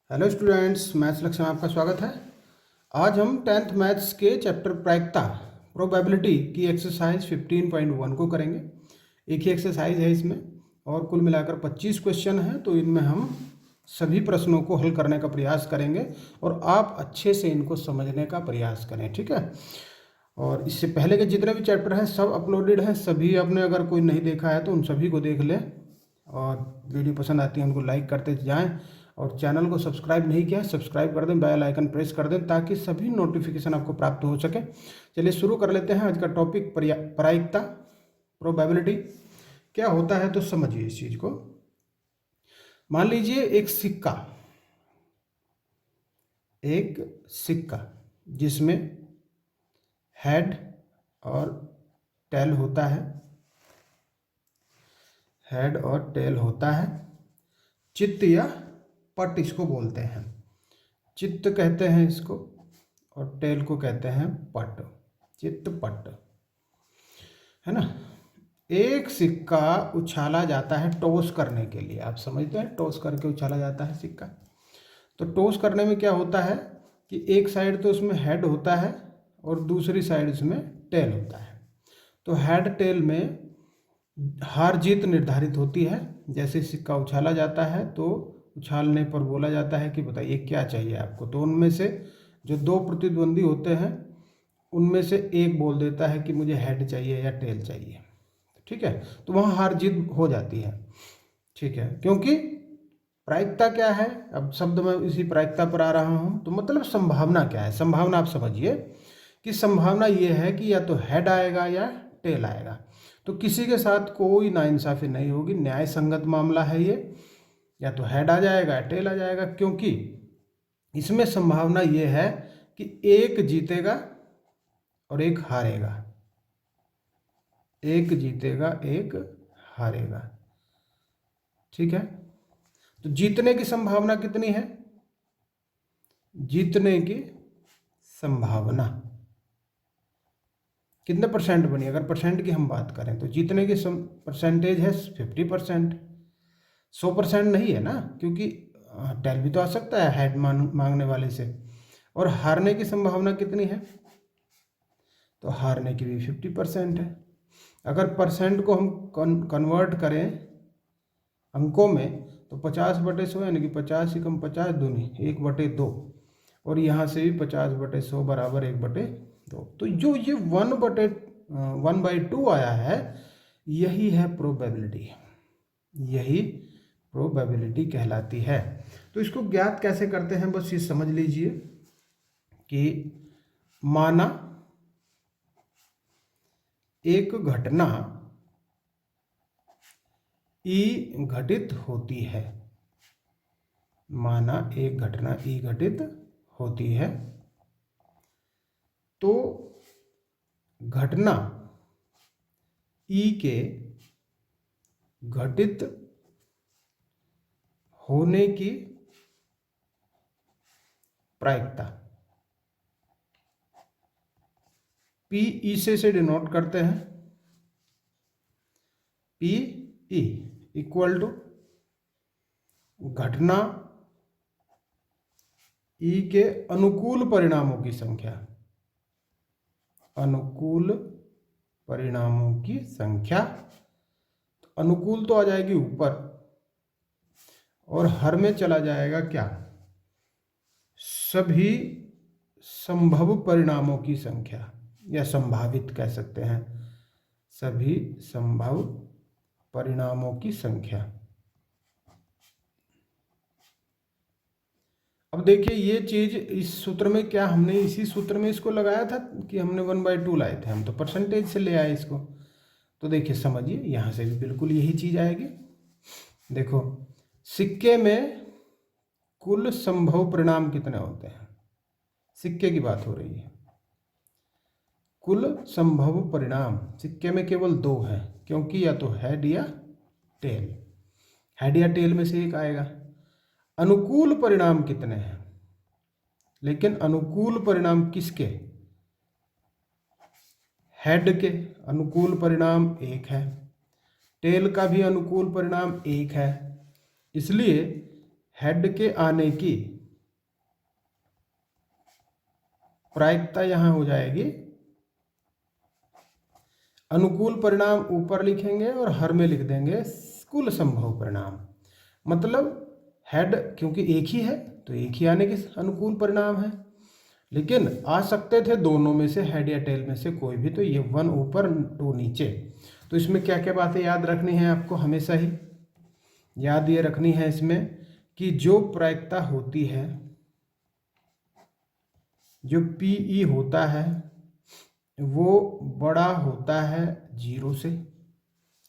Hello students, maths लक्ष्य में आपका स्वागत है। आज हम 10th मैथ्स के चैप्टर प्रायिकता प्रोबेबिलिटी की एक्सरसाइज 15.1 को करेंगे। एक ही एक्सरसाइज है इसमें और कुल मिलाकर 25 क्वेश्चन हैं, तो इनमें हम सभी प्रश्नों को हल करने का प्रयास करेंगे और आप अच्छे से इनको समझने का प्रयास करें, ठीक है। और इससे पहले के जितने भी चैप्टर हैं सब अपलोडेड हैं, सभी आपने अगर कोई नहीं देखा है तो उन सभी को देख लें और वीडियो पसंद आती है उनको लाइक करते जाएं और चैनल को सब्सक्राइब नहीं किया है सब्सक्राइब कर दें, बेल आइकन प्रेस कर दें ताकि सभी नोटिफिकेशन आपको प्राप्त हो सके। चलिए शुरू कर लेते हैं। आज का टॉपिक प्रायिकता प्रोबेबिलिटी क्या होता है, तो समझिए इस चीज़ को। मान लीजिए एक सिक्का जिसमें हेड और टेल होता है, हेड और टेल होता है। चित्त या पट इसको बोलते हैं, चित्त कहते हैं इसको और टेल को कहते हैं पट, चित्त पट, है ना। एक सिक्का उछाला जाता है टॉस करने के लिए, आप समझते हैं, टॉस करके उछाला जाता है सिक्का। तो टॉस करने में क्या होता है कि एक साइड तो उसमें हेड होता है और दूसरी साइड उसमें टेल होता है। तो हेड टेल में हार जीत निर्धारित होती है। जैसे सिक्का उछाला जाता है तो उछालने पर बोला जाता है कि बताइए क्या चाहिए आपको। तो उनमें से जो दो प्रतिद्वंदी होते हैं उनमें से एक बोल देता है कि मुझे हेड चाहिए या टेल चाहिए, ठीक है। तो वहाँ हार जीत हो जाती है, ठीक है। क्योंकि प्रायिकता क्या है, अब शब्द में इसी प्रायिकता पर आ रहा हूँ। तो मतलब संभावना क्या है, संभावना आप समझिए कि संभावना ये है कि या तो हेड आएगा या टेल आएगा। तो किसी के साथ कोई नाइंसाफ़ी नहीं होगी, न्याय संगत मामला है ये। या तो हेड आ जाएगा या टेल आ जाएगा, क्योंकि इसमें संभावना ये है कि एक जीतेगा और एक हारेगा, एक जीतेगा एक हारेगा, ठीक है। तो जीतने की संभावना कितनी है, जीतने की संभावना कितने परसेंट बनी, अगर परसेंट की हम बात करें तो जीतने की परसेंटेज है 50%। 100% नहीं है ना, क्योंकि टेल भी तो आ सकता है हेड मांगने वाले से। और हारने की संभावना कितनी है, तो हारने की भी 50% है। अगर परसेंट को हम कन्वर्ट करें अंकों में तो 50/100 यानी कि 50 ही कम 50 दूनी 1/2, और यहाँ से भी 50/100 बराबर 1/2। तो जो ये 1/2 आया है यही है प्रोबेबिलिटी, यही प्रोबेबिलिटी कहलाती है। तो इसको ज्ञात कैसे करते हैं, बस ये समझ लीजिए कि माना एक घटना ई घटित होती है, माना एक घटना ई घटित होती है, तो घटना ई के घटित होने की प्रायिकता पी ई से डिनोट करते हैं। पी ई इक्वल टू घटना ई के अनुकूल परिणामों की संख्या, अनुकूल परिणामों की संख्या। तो अनुकूल तो आ जाएगी ऊपर और हर में चला जाएगा क्या, सभी संभव परिणामों की संख्या, या संभावित कह सकते हैं, सभी संभव परिणामों की संख्या। अब देखिए ये चीज इस सूत्र में, क्या हमने इसी सूत्र में इसको लगाया था कि हमने 1/2 लाए थे, हम तो परसेंटेज से ले आए इसको। तो देखिए समझिए यहाँ से भी बिल्कुल यही चीज आएगी। देखो सिक्के में कुल संभव परिणाम कितने होते हैं, सिक्के की बात हो रही है। कुल संभव परिणाम सिक्के में केवल 2 हैं, क्योंकि या तो हेड या टेल, हेड या टेल में से एक आएगा। अनुकूल परिणाम कितने हैं, लेकिन अनुकूल परिणाम किसके, हेड के अनुकूल परिणाम 1 है, टेल का भी अनुकूल परिणाम 1 है। इसलिए हेड के आने की प्रायिकता यहाँ हो जाएगी, अनुकूल परिणाम ऊपर लिखेंगे और हर में लिख देंगे कुल संभव परिणाम। मतलब हेड क्योंकि एक ही है तो एक ही आने के अनुकूल परिणाम है, लेकिन आ सकते थे दोनों में से, हेड या टेल में से कोई भी, तो ये 1 ऊपर 2 नीचे। तो इसमें क्या क्या बातें याद रखनी है आपको, हमेशा ही याद ये रखनी है इसमें कि जो प्रायिकता होती है, जो पीई होता है वो बड़ा होता है 0 से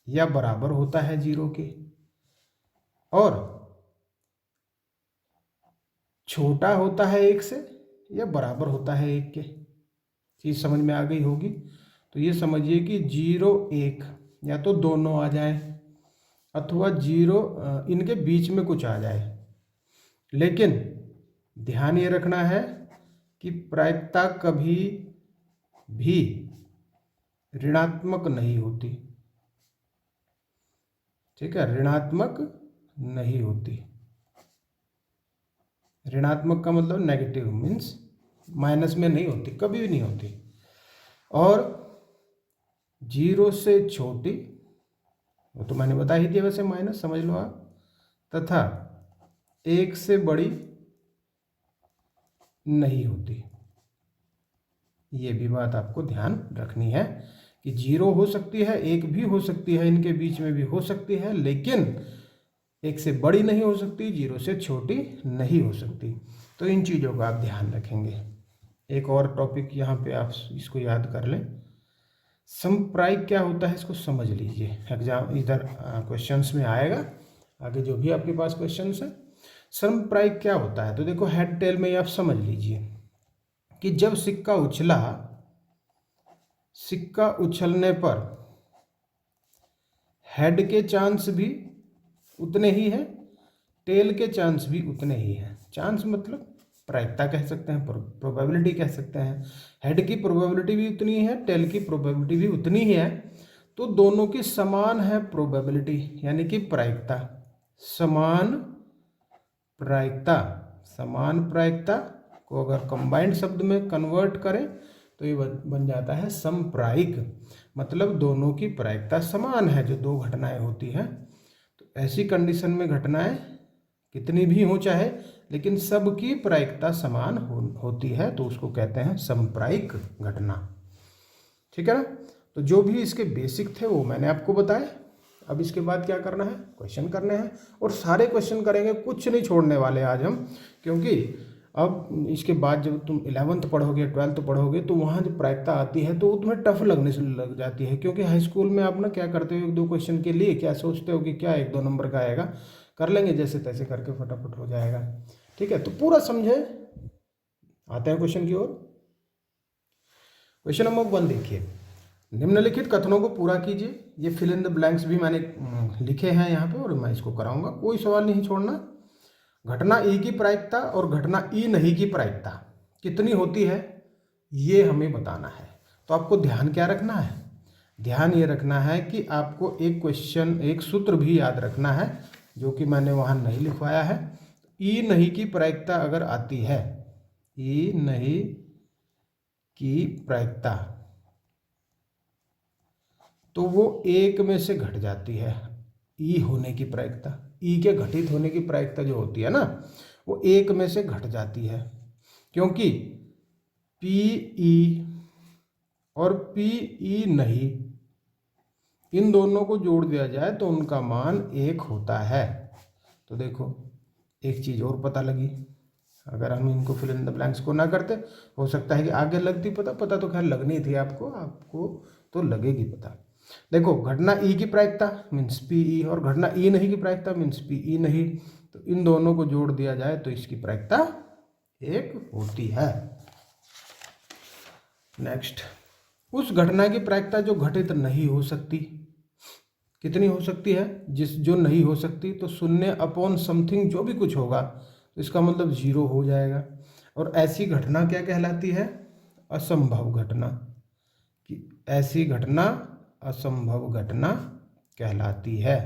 या बराबर होता है 0 के, और छोटा होता है 1 से या बराबर होता है 1 के। चीज़ समझ में आ गई होगी। तो ये समझिए कि 0 1 या तो दोनों आ जाए अथवा 0 इनके बीच में कुछ आ जाए, लेकिन ध्यान ये रखना है कि प्रायिकता कभी भी ऋणात्मक नहीं होती। ठीक है, ऋणात्मक नहीं होती। ऋणात्मक का मतलब नेगेटिव, मीन्स माइनस में नहीं होती, कभी भी नहीं होती। और 0 से छोटी, वो तो मैंने बता ही दिया वैसे, माइनस समझ लो आप, तथा 1 से बड़ी नहीं होती। ये भी बात आपको ध्यान रखनी है कि 0 हो सकती है, 1 भी हो सकती है, इनके बीच में भी हो सकती है, लेकिन 1 से बड़ी नहीं हो सकती, 0 से छोटी नहीं हो सकती। तो इन चीज़ों का आप ध्यान रखेंगे। एक और टॉपिक यहाँ पे आप इसको याद कर लें, समप्रायिक क्या होता है इसको समझ लीजिए। एग्जाम इधर क्वेश्चंस में आएगा, आगे जो भी आपके पास क्वेश्चंस हैं। समप्रायिक क्या होता है, तो देखो हेड टेल में आप समझ लीजिए कि जब सिक्का उछला, सिक्का उछलने पर हेड के चांस भी उतने ही हैं, टेल के चांस भी उतने ही हैं। चांस मतलब प्रायिकता कह सकते हैं, प्रोबेबिलिटी कह सकते हैं। हेड की प्रोबेबिलिटी भी उतनी है, टेल की प्रोबेबिलिटी भी उतनी ही है, तो दोनों की समान है प्रोबेबिलिटी, यानी कि प्रायिकता। समान प्रायिकता, समान प्रायिकता को अगर कंबाइंड शब्द में कन्वर्ट करें तो ये बन जाता है समप्रायिक। मतलब दोनों की प्रायिकता समान है जो दो घटनाएं होती हैं। तो ऐसी कंडीशन में घटनाएं कितनी भी हो चाहे, लेकिन सबकी प्रायिकता समान होती है, तो उसको कहते हैं समप्रायिक घटना। ठीक है ना। तो जो भी इसके बेसिक थे वो मैंने आपको बताए। अब इसके बाद क्या करना है, क्वेश्चन करने हैं, और सारे क्वेश्चन करेंगे, कुछ नहीं छोड़ने वाले आज हम, क्योंकि अब इसके बाद जब तुम 11th पढ़ोगे 12th पढ़ोगे तो वहाँ जब प्रायिकता आती है तो वो तुम्हें टफ लगने से लग जाती है। क्योंकि हाई स्कूल में आप ना क्या करते हो, 1-2 क्वेश्चन के लिए क्या सोचते हो कि क्या 1-2 नंबर का आएगा, कर लेंगे जैसे तैसे करके फटाफट हो जाएगा। ठीक है, तो पूरा समझे। आते हैं क्वेश्चन की ओर। क्वेश्चन नंबर 1 देखिए, निम्नलिखित कथनों को पूरा कीजिए। ये फिल इन द ब्लैंक्स भी मैंने लिखे हैं यहाँ पे और मैं इसको कराऊंगा, कोई सवाल नहीं छोड़ना। घटना ई की प्रायिकता और घटना ई नहीं की प्रायिकता कितनी होती है ये हमें बताना है। तो आपको ध्यान क्या रखना है, ध्यान ये रखना है कि आपको एक क्वेश्चन, एक सूत्र भी याद रखना है जो कि मैंने वहाँ नहीं लिखवाया है। ई नहीं की प्रायिकता अगर आती है, ई नहीं की प्रायिकता, तो वो 1 में से घट जाती है। ई होने की प्रायिकता, ई के घटित होने की प्रायिकता जो होती है ना, वो 1 में से घट जाती है, क्योंकि पीई और पीई नहीं, इन दोनों को जोड़ दिया जाए तो उनका मान 1 होता है। तो देखो एक चीज़ और पता लगी, अगर हम इनको फिल इन द ब्लैंक्स को ना करते, हो सकता है कि आगे लगती पता तो खैर लगनी थी आपको तो लगेगी पता। देखो घटना ई की प्रायिकता मीन्स पीई और घटना ई नहीं की प्रायिकता मीन्स पीई नहीं, तो इन दोनों को जोड़ दिया जाए तो इसकी प्रायिकता 1 होती है। नेक्स्ट, उस घटना की प्रायिकता जो घटित नहीं हो सकती, कितनी हो सकती है, जो नहीं हो सकती, तो 0 समथिंग जो भी कुछ होगा तो इसका मतलब 0 हो जाएगा। और ऐसी घटना क्या कहलाती है, असंभव घटना। कि ऐसी घटना असंभव घटना कहलाती है।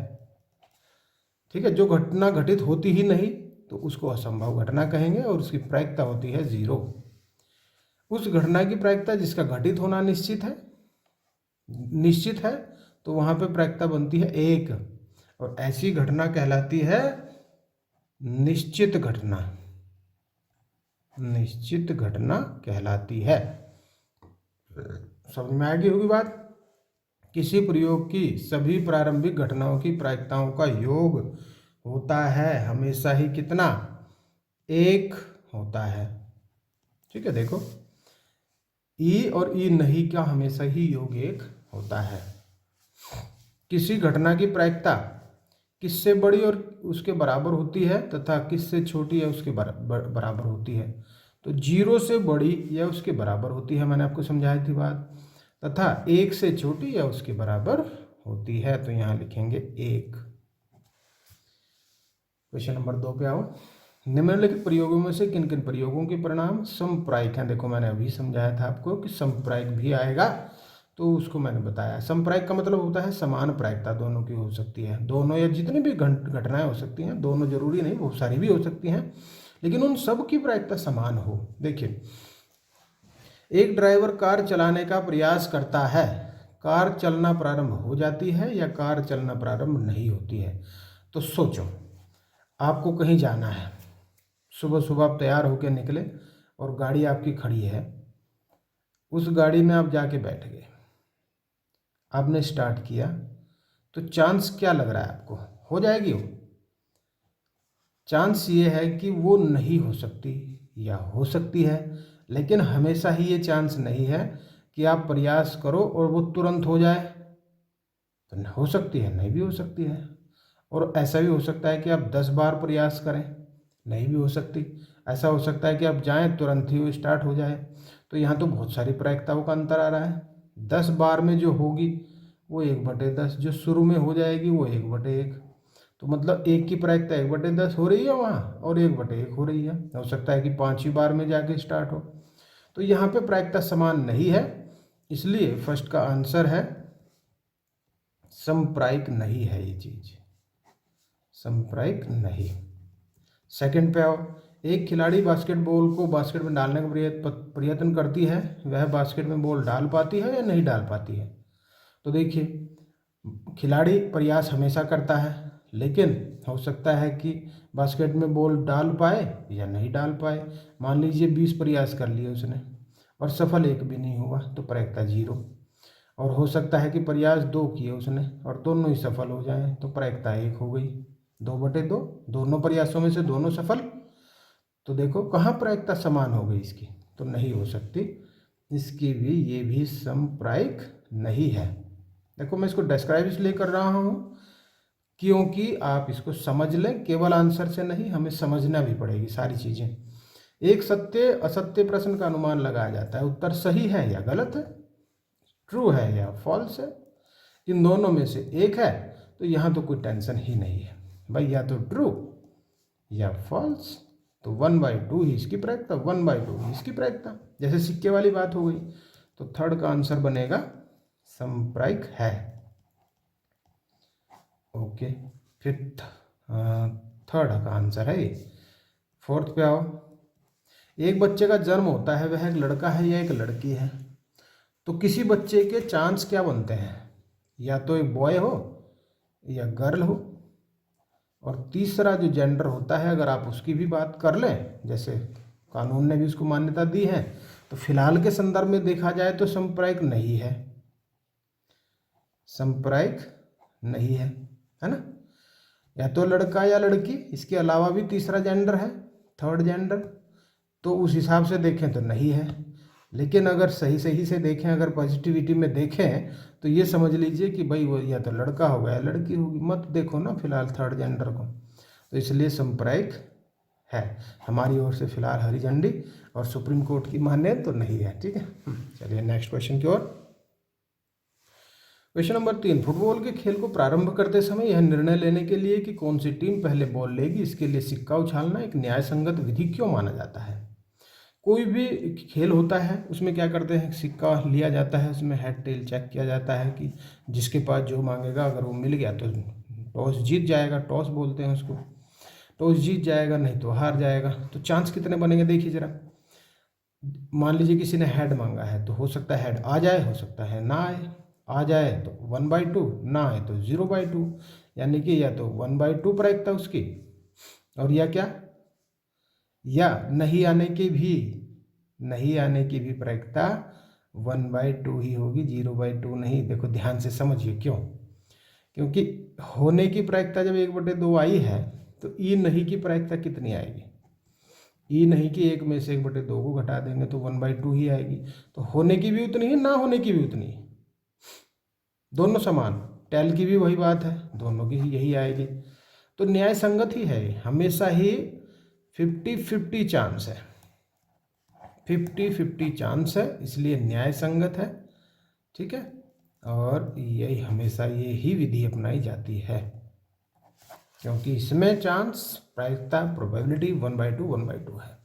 ठीक है, जो घटना घटित होती ही नहीं तो उसको असंभव घटना कहेंगे और उसकी प्रायिकता होती है 0। उस घटना की प्रायिकता जिसका घटित होना निश्चित है तो वहां पे प्रायिकता बनती है 1, और ऐसी घटना कहलाती है निश्चित घटना। निश्चित घटना कहलाती है। समझ में आ गई होगी बात। किसी प्रयोग की सभी प्रारंभिक घटनाओं की प्रायिकताओं का योग होता है हमेशा ही कितना, 1 होता है। ठीक है, देखो ई और ई नहीं का हमेशा ही योग 1 होता है। किसी घटना की प्रायिकता किससे बड़ी और उसके बराबर होती है तथा किससे छोटी या उसके बराबर होती है, तो 0 से बड़ी या उसके बराबर होती है, मैंने आपको समझाई थी बात, तथा 1 से छोटी या उसके बराबर होती है, तो यहाँ लिखेंगे 1। क्वेश्चन नंबर 2 पे आओ। निम्नलिखित प्रयोगों में से किन किन प्रयोगों के परिणाम समप्रायिक हैं। देखो मैंने अभी समझाया था आपको कि समप्रायिक भी आएगा, तो उसको मैंने बताया। समप्रायिक का मतलब होता है समान प्रायिकता दोनों की हो सकती है, दोनों या जितनी भी घटनाएं हो सकती हैं, दोनों जरूरी नहीं, बहुत सारी भी हो सकती हैं, लेकिन उन सब की प्रायिकता समान हो। देखिए, एक ड्राइवर कार चलाने का प्रयास करता है, कार चलना प्रारंभ हो जाती है या कार चलना प्रारंभ नहीं होती है। तो सोचो, आपको कहीं जाना है, सुबह सुबह आप तैयार होकर निकले और गाड़ी आपकी खड़ी है, उस गाड़ी में आप जाके बैठ गए, आपने स्टार्ट किया, तो चांस क्या लग रहा है आपको, हो जाएगी वो? चांस ये है कि वो नहीं हो सकती या हो सकती है, लेकिन हमेशा ही ये चांस नहीं है कि आप प्रयास करो और वो तुरंत हो जाए। तो हो सकती है, नहीं भी हो सकती है, और ऐसा भी हो सकता है कि आप 10 बार प्रयास करें, नहीं भी हो सकती। ऐसा हो सकता है कि आप जाएं तुरंत ही वो स्टार्ट हो जाए। तो यहाँ तो बहुत सारी प्रायिकताओं का अंतर आ रहा है। 10 बार में जो होगी वो 1/10, जो शुरू में हो जाएगी वो 1/1। तो मतलब 1 की प्रायिकता 1/10 हो रही है वहाँ, और 1/1 हो रही है। हो सकता है कि 5वीं बार में जाके स्टार्ट हो। तो यहाँ पे प्रायिकता समान नहीं है, इसलिए फर्स्ट का आंसर है समप्रायिक नहीं है ये चीज, समप्रायिक नहीं। सेकंड पे आओ। एक खिलाड़ी बास्केटबॉल को बास्केट में डालने का प्रयत्न करती है, वह बास्केट में बॉल डाल पाती है या नहीं डाल पाती है। तो देखिए, खिलाड़ी प्रयास हमेशा करता है, लेकिन हो सकता है कि बास्केट में बॉल डाल पाए या नहीं डाल पाए। मान लीजिए 20 प्रयास कर लिए उसने और सफल 1 भी नहीं हुआ, तो प्रायिकता 0। और हो सकता है कि प्रयास 2 किए उसने और दोनों ही सफल हो जाएं, तो प्रायिकता 1 हो गई, 2/2। दोनों प्रयासों में से दोनों सफल, तो देखो कहाँ प्रायिकता समान हो गई इसकी, तो नहीं हो सकती इसकी भी, ये भी समप्रायिक नहीं है। देखो मैं इसको डिस्क्राइब इसलिए कर रहा हूँ क्योंकि आप इसको समझ लें, केवल आंसर से नहीं, हमें समझना भी पड़ेगी सारी चीज़ें। एक सत्य असत्य प्रश्न का अनुमान लगाया जाता है, उत्तर सही है या गलत है, ट्रू है या फॉल्स है। इन दोनों में से एक है, तो यहाँ तो कोई टेंशन ही नहीं है भाई, या तो ट्रू या फॉल्स। तो 1/2 ही इसकी प्रायिकता, 1/2 ही इसकी प्रायिकता, जैसे सिक्के वाली बात हो गई। तो थर्ड का आंसर बनेगा समप्रायिक है। ओके, फिफ्थ थर्ड का आंसर है ये। फोर्थ पे आओ। एक बच्चे का जन्म होता है, वह एक लड़का है या एक लड़की है। तो किसी बच्चे के चांस क्या बनते हैं, या तो एक बॉय हो या गर्ल हो। और तीसरा जो जेंडर होता है, अगर आप उसकी भी बात कर लें, जैसे कानून ने भी उसको मान्यता दी है, तो फिलहाल के संदर्भ में देखा जाए तो समप्रायिक नहीं है, समप्रायिक नहीं है ना। या तो लड़का या लड़की, इसके अलावा भी तीसरा जेंडर है, थर्ड जेंडर, तो उस हिसाब से देखें तो नहीं है। लेकिन अगर सही सही से देखें, अगर पॉजिटिविटी में देखें, तो ये समझ लीजिए कि भाई वो या तो लड़का होगा या लड़की होगी, मत देखो ना फिलहाल थर्ड जेंडर को। तो इसलिए समप्रायिक है हमारी ओर से फिलहाल हरी झंडी, और सुप्रीम कोर्ट की मान्य तो नहीं है। ठीक है, चलिए नेक्स्ट क्वेश्चन की ओर। Question number 3। फुटबॉल के खेल को प्रारंभ करते समय यह निर्णय लेने के लिए कि कौन सी टीम पहले बॉल लेगी, इसके लिए सिक्का उछालना एक न्यायसंगत विधि क्यों माना जाता है। कोई भी खेल होता है उसमें क्या करते हैं, सिक्का लिया जाता है, उसमें हेड टेल चेक किया जाता है कि जिसके पास जो मांगेगा, अगर वो मिल गया तो टॉस जीत जाएगा, टॉस बोलते हैं उसको, टॉस जीत जाएगा, नहीं तो हार जाएगा। तो चांस कितने बनेंगे देखिए जरा। मान लीजिए किसी ने हेड मांगा है, तो हो सकता है हेड आ जाए, हो सकता है ना आए। आ जाए तो 1/2, ना आए तो 0/2, यानी कि या तो 1/2 प्रायिकता उसकी, और या क्या, या नहीं आने की भी प्रायिकता 1/2 ही होगी, 0/2 नहीं। देखो ध्यान से समझिए क्यों, क्योंकि होने की प्रायिकता जब 1/2 आई है, तो ई नहीं की प्रायिकता कितनी आएगी, ई नहीं कि 1 में से 1/2 को घटा देंगे तो 1/2 ही आएगी। तो होने की भी उतनी है, ना होने की भी उतनी है, दोनों समान। टेल की भी वही बात है, दोनों की यही आएगी। तो न्याय संगत ही है, हमेशा ही 50-50 चांस है, 50-50 चांस है, इसलिए न्याय संगत है। ठीक है, और यही हमेशा ये ही विधि अपनाई जाती है, क्योंकि इसमें चांस, प्रायिकता, प्रोबेबिलिटी 1/2 है।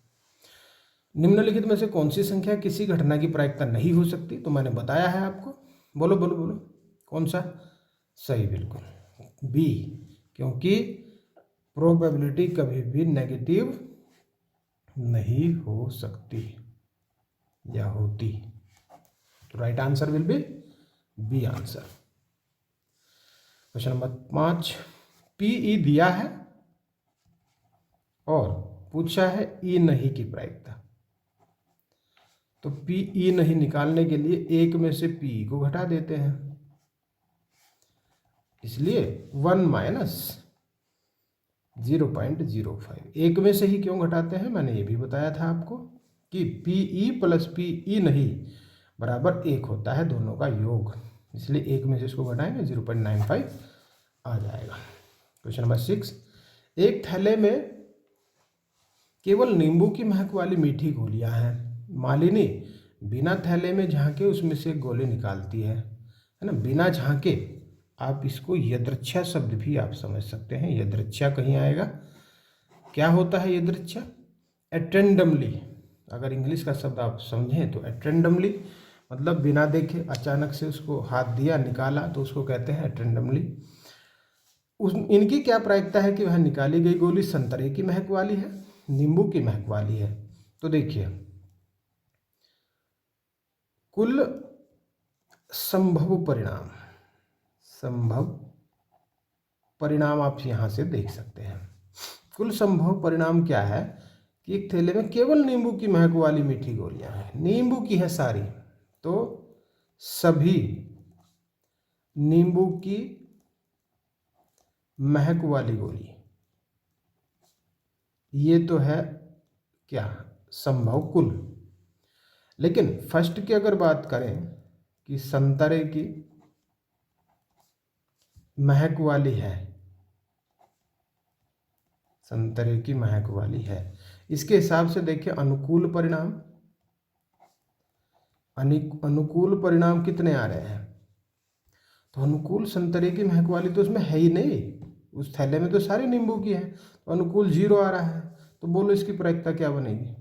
निम्नलिखित में से कौन सी संख्या किसी घटना की प्रायिकता नहीं हो सकती? तो मैंने बताया है आपको, बोलो बोलो बोलो, कौन सा सही? बिल्कुल बी, क्योंकि प्रोबेबिलिटी कभी भी नेगेटिव नहीं हो सकती या होती। तो right answer will be B answer. Question number 5, PE दिया है और पूछा है ई नहीं की प्रायिकता। तो पीई नहीं निकालने के लिए 1 में से पीई को घटा देते हैं, इसलिए 1 माइनस 0.05। 1 में से ही क्यों घटाते हैं, मैंने ये भी बताया था आपको कि पीई प्लस पीई नहीं बराबर 1 होता है, दोनों का योग, इसलिए 1 में से इसको घटाएंगे 0.95 आ जाएगा। क्वेश्चन नंबर 6, एक थैले में केवल नींबू की महक वाली मीठी गोलियां हैं। मालिनी बिना थैले में झांके उसमें से एक गोली निकालती है ना, बिना झांके। आप इसको यदृच्छा शब्द भी आप समझ सकते हैं, यदृच्छा कहीं आएगा। क्या होता है यदृच्छा? एटेंडमली, अगर इंग्लिश का शब्द आप समझें तो एटेंडमली मतलब बिना देखे अचानक से उसको हाथ दिया, निकाला, तो उसको कहते हैं एटेंडमली। इनकी क्या प्रायिकता है कि वह निकाली गई गोली संतरे की महक वाली है, नींबू की महक वाली है? तो देखिए, कुल संभव परिणाम आप यहां से देख सकते हैं। कुल संभव परिणाम क्या है कि एक थैले में केवल नींबू की महक वाली मीठी गोलियां हैं, नींबू की है सारी, तो सभी नींबू की महक वाली गोली, ये तो है क्या, संभव कुल। लेकिन फर्स्ट की अगर बात करें कि संतरे की महक वाली है, संतरे की महक वाली है, इसके हिसाब से देखिए अनुकूल परिणाम कितने आ रहे हैं? तो अनुकूल संतरे की महक वाली तो उसमें है ही नहीं, उस थैले में तो सारी नींबू की है, तो अनुकूल 0 आ रहा है। तो बोलो इसकी प्रायिकता क्या बनेगी?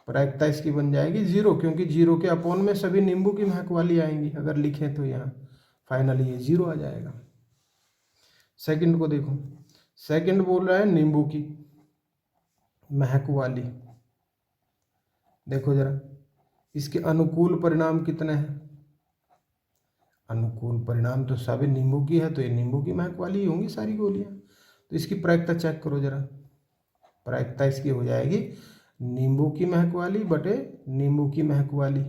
प्रायिकता इसकी बन जाएगी 0, क्योंकि 0 के अपोन में सभी नींबू की महक वाली आएंगी। अगर लिखें तो यहाँ फाइनली ये 0 आ जाएगा। सेकंड को देखो, सेकंड बोल रहा है नींबू की महक वाली, देखो जरा इसके अनुकूल परिणाम कितने हैं? अनुकूल परिणाम तो सभी नींबू की है, तो ये नींबू की महक वाली होंगी सारी गोलियां। तो इसकी प्रायिकता चेक करो जरा, प्रायिकता इसकी हो जाएगी नींबू की महक वाली बटे नींबू की महक वाली।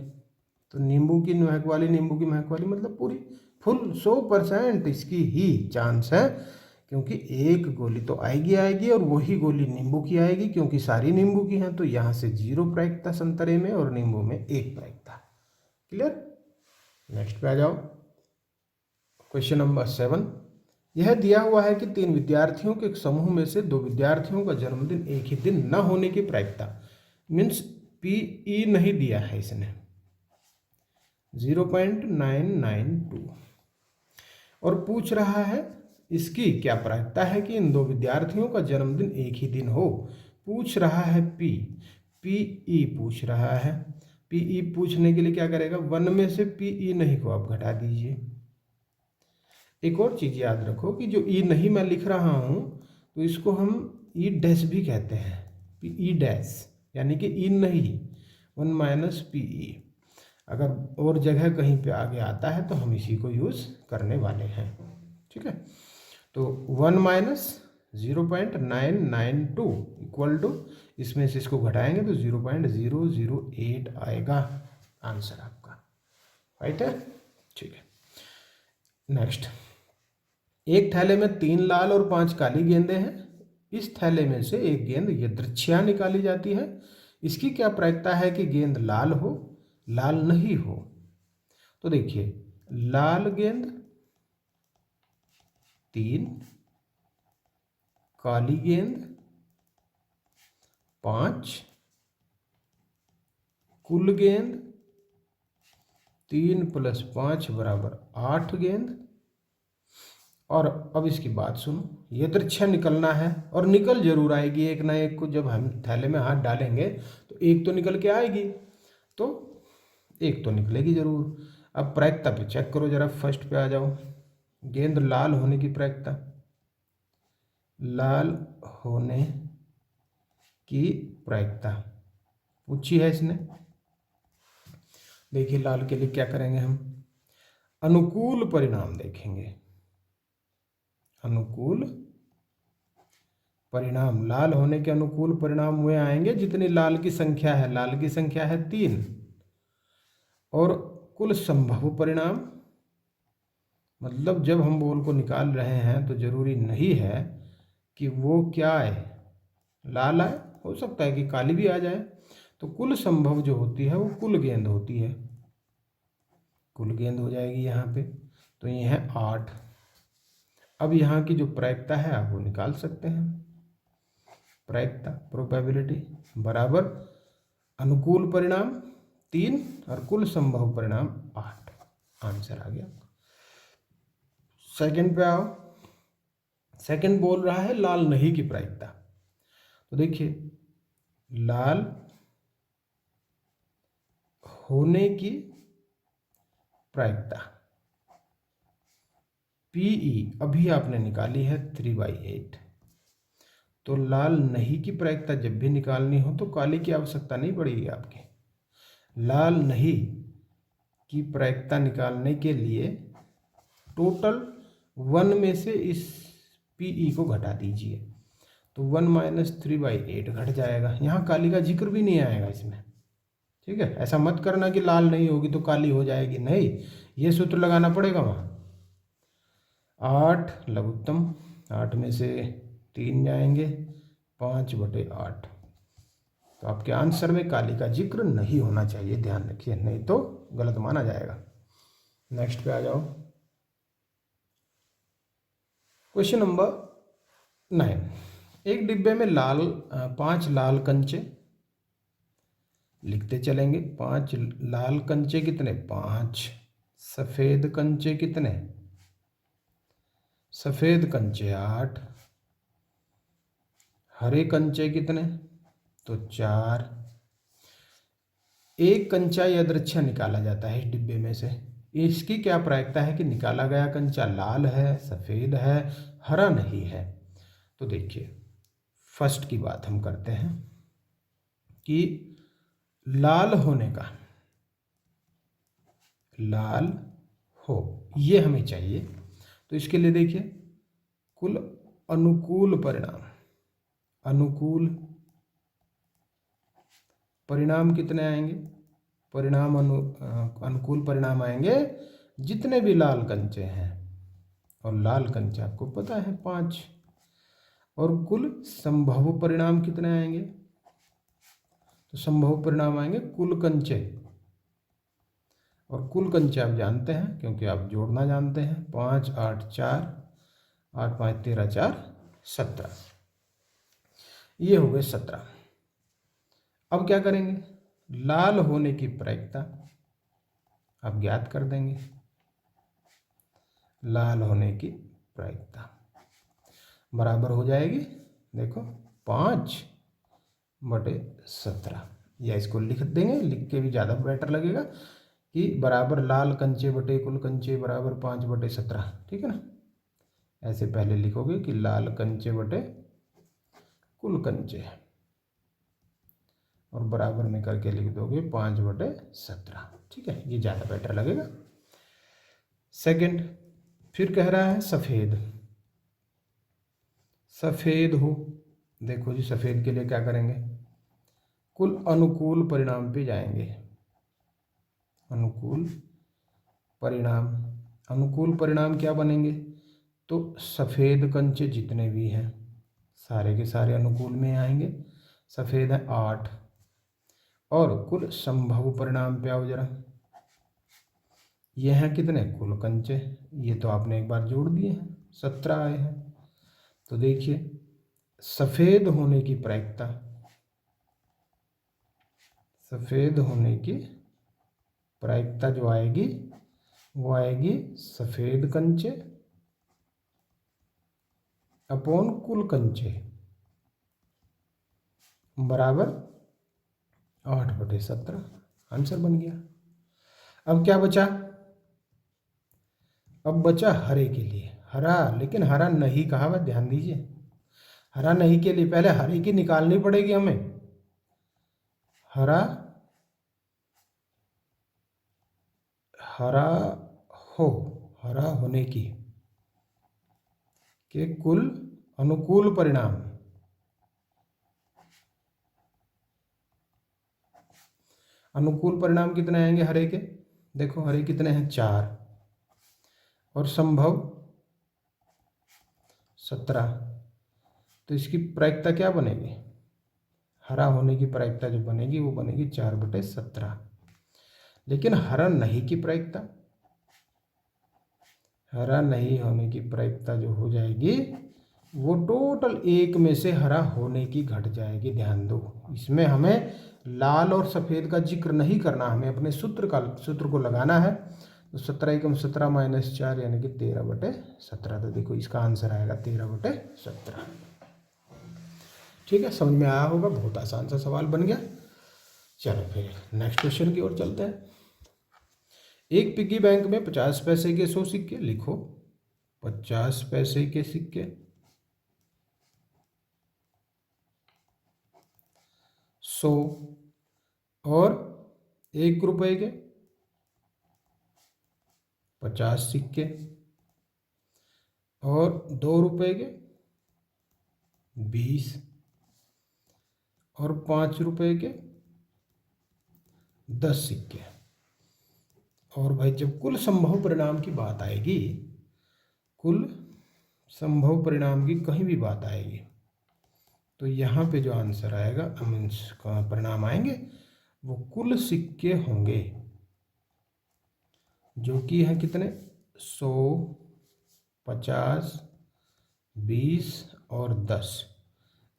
तो नींबू की महक वाली मतलब पूरी फुल 100% इसकी ही चांस है, क्योंकि एक गोली तो आएगी और वही गोली नींबू की आएगी, क्योंकि सारी नींबू की हैं। तो यहाँ से 0 प्रायिकता संतरे में और नींबू में 1 प्रायिकता। क्लियर? नेक्स्ट पे आ जाओ। क्वेश्चन नंबर 7, यह दिया हुआ है कि 3 विद्यार्थियों के एक समूह में से 2 विद्यार्थियों का जन्मदिन एक ही दिन न होने की प्रायिकता, मीन्स पीई नहीं दिया है इसने, 0.992, और पूछ रहा है इसकी क्या प्रायिकता है कि इन 2 विद्यार्थियों का जन्मदिन एक ही दिन हो। पूछ रहा है पीई पूछ रहा है। पीई पूछने के लिए क्या करेगा, 1 में से पीई नहीं को आप घटा दीजिए। एक और चीज याद रखो कि जो ई नहीं मैं लिख रहा हूं, तो इसको हम ई डैश भी कहते हैं, ई डैश, यानी कि ई नहीं, 1 माइनस पी ई। अगर और जगह कहीं पे आगे आता है तो हम इसी को यूज़ करने वाले हैं। ठीक है, तो 1 माइनस 0.992 इक्वल टू, इसमें से इसको घटाएंगे तो 0.008 आएगा आंसर आपका। राइट है, ठीक है। नेक्स्ट, एक थैले में 3 लाल और 5 काली गेंदें हैं। इस थैले में से एक गेंद यदृच्छया निकाली जाती है। इसकी क्या प्रायिकता है कि गेंद लाल हो, लाल नहीं हो? तो देखिए, लाल गेंद 3, काली गेंद 5, कुल गेंद 3 + 5 = 8 गेंद। और अब इसकी बात सुनो, यदृच्छा निकलना है और निकल जरूर आएगी, एक ना एक को जब हम थैले में हाथ डालेंगे तो एक तो निकल के आएगी, तो एक तो निकलेगी जरूर। अब प्रायिकता पे चेक करो जरा, फर्स्ट पे आ जाओ। गेंद लाल होने की प्रायिकता, लाल होने की प्रायिकता पूछी है इसने। देखिए, लाल के लिए क्या करेंगे हम, अनुकूल परिणाम देखेंगे। अनुकूल परिणाम, लाल होने के अनुकूल परिणाम वे आएंगे जितनी लाल की संख्या है। लाल की संख्या है 3, और कुल संभव परिणाम, मतलब जब हम बॉल को निकाल रहे हैं तो जरूरी नहीं है कि वो क्या आए, लाल आए, हो सकता है कि काली भी आ जाए। तो कुल संभव जो होती है वो कुल गेंद होती है, कुल गेंद हो जाएगी यहाँ पे। तो ये है 8। अब यहाँ की जो प्रायिकता है आप वो निकाल सकते हैं। प्रायिकता, प्रोबेबिलिटी बराबर अनुकूल परिणाम 3 और कुल संभव परिणाम 8। आंसर आ गया। सेकंड पे आओ। सेकंड बोल रहा है लाल नहीं की प्रायिकता। तो देखिए, लाल होने की प्रायिकता पीई अभी आपने निकाली है 3/8। तो लाल नहीं की प्रायिकता जब भी निकालनी हो तो काली की आवश्यकता नहीं पड़ेगी आपकी। लाल नहीं की प्रायिकता निकालने के लिए टोटल 1 में से इस पीई को घटा दीजिए, तो 1 माइनस 3/8 घट जाएगा। यहाँ काली का जिक्र भी नहीं आएगा इसमें। ठीक है, ऐसा मत करना कि लाल नहीं होगी तो काली हो जाएगी, नहीं, ये सूत्र लगाना पड़ेगा वहाँ। 8 लघुत्तम, 8 में से 3 जाएंगे, 5/8। तो आपके आंसर में काली का जिक्र नहीं होना चाहिए, ध्यान रखिए, नहीं तो गलत माना जाएगा। नेक्स्ट पे आ जाओ। Question number 9। एक डिब्बे में 5 लाल कंचे, लिखते चलेंगे। 5 लाल कंचे कितने, 5। सफेद कंचे कितने, सफेद कंचे 8। हरे कंचे कितने, तो 4। एक कंचा यादृच्छा निकाला जाता है इस डिब्बे में से। इसकी क्या प्रायिकता है कि निकाला गया कंचा लाल है, सफेद है, हरा नहीं है? तो देखिए, फर्स्ट की बात हम करते हैं कि लाल होने का, लाल हो, ये हमें चाहिए। तो इसके लिए देखिए, कुल अनुकूल परिणाम, अनुकूल परिणाम कितने आएंगे, परिणाम अनुकूल परिणाम आएंगे जितने भी लाल कंचे हैं, और लाल कंचे आपको पता है 5। और कुल संभव परिणाम कितने आएंगे, तो संभव परिणाम आएंगे कुल कंचे, और कुल कंचे आप जानते हैं क्योंकि आप जोड़ना जानते हैं। 5 8 4, 8 5 13 4 17, ये हो गए 17। अब क्या करेंगे, लाल होने की प्रायिकता आप ज्ञात कर देंगे। लाल होने की प्रायिकता बराबर हो जाएगी, देखो 5/17, या इसको लिख देंगे, लिख के भी ज़्यादा बेटर लगेगा कि बराबर लाल कंचे बटे कुल कंचे बराबर 5/17। ठीक है ना, ऐसे पहले लिखोगे कि लाल कंचे बटे कुल कंचे और बराबर में करके लिख दोगे 5/17। ठीक है, ये ज़्यादा बेटर लगेगा। सेकंड, फिर कह रहा है सफ़ेद। सफ़ेद हो, देखो जी सफ़ेद के लिए क्या करेंगे, कुल अनुकूल परिणाम पे जाएंगे। अनुकूल परिणाम, अनुकूल परिणाम क्या बनेंगे, तो सफ़ेद कंचे जितने भी हैं सारे के सारे अनुकूल में आएंगे। सफ़ेद है 8, और कुल संभव परिणाम पे आओ जरा, ये हैं कितने, कुल कंचे, ये तो आपने एक बार जोड़ दिए हैं, 17 आए हैं। तो देखिए सफ़ेद होने की प्रायिकता, सफ़ेद होने की प्रायिकता जो आएगी वो आएगी सफ़ेद कंचे अपॉन कुल कंचे बराबर 8/17। आंसर बन गया। अब क्या बचा, अब बचा हरे के लिए। हरा, लेकिन हरा नहीं कहा हुआ, ध्यान दीजिए। हरा नहीं के लिए पहले हरे की निकालनी पड़ेगी हमें। हरा, हरा हो, हरा होने की के कुल अनुकूल परिणाम, अनुकूल परिणाम कितने आएंगे हरे के, देखो हरे कितने हैं 4, और संभव 17। तो इसकी प्रायिकता क्या बनेगी, हरा होने की प्रायिकता जो बनेगी वो बनेगी 4/17। लेकिन हरा नहीं की प्रायिकता, हरा नहीं होने की प्रायिकता जो हो जाएगी वो टोटल 1 में से हरा होने की घट जाएगी। ध्यान दो, इसमें हमें लाल और सफ़ेद का जिक्र नहीं करना, हमें अपने सूत्र को लगाना है। तो 17 एकम 17 - 4 यानी कि 13/17। तो देखो इसका आंसर आएगा 13/17। ठीक है, समझ में आया होगा, बहुत आसान सा सवाल बन गया। चलो फिर नेक्स्ट क्वेश्चन की ओर चलते हैं। एक पिग्गी बैंक में 50 पैसे के 100 सिक्के, लिखो 50 पैसे के सिक्के, 100 और 1 रुपए के 50 सिक्के, और 2 रुपए के 20, और 5 रुपए के 10 सिक्के। और भाई जब कुल संभव परिणाम की बात आएगी, कुल संभव परिणाम की कहीं भी बात आएगी, तो यहाँ पे जो आंसर आएगा, मीन्स परिणाम आएंगे, वो कुल सिक्के होंगे जो कि हैं कितने, 100, 50, 20 और 10,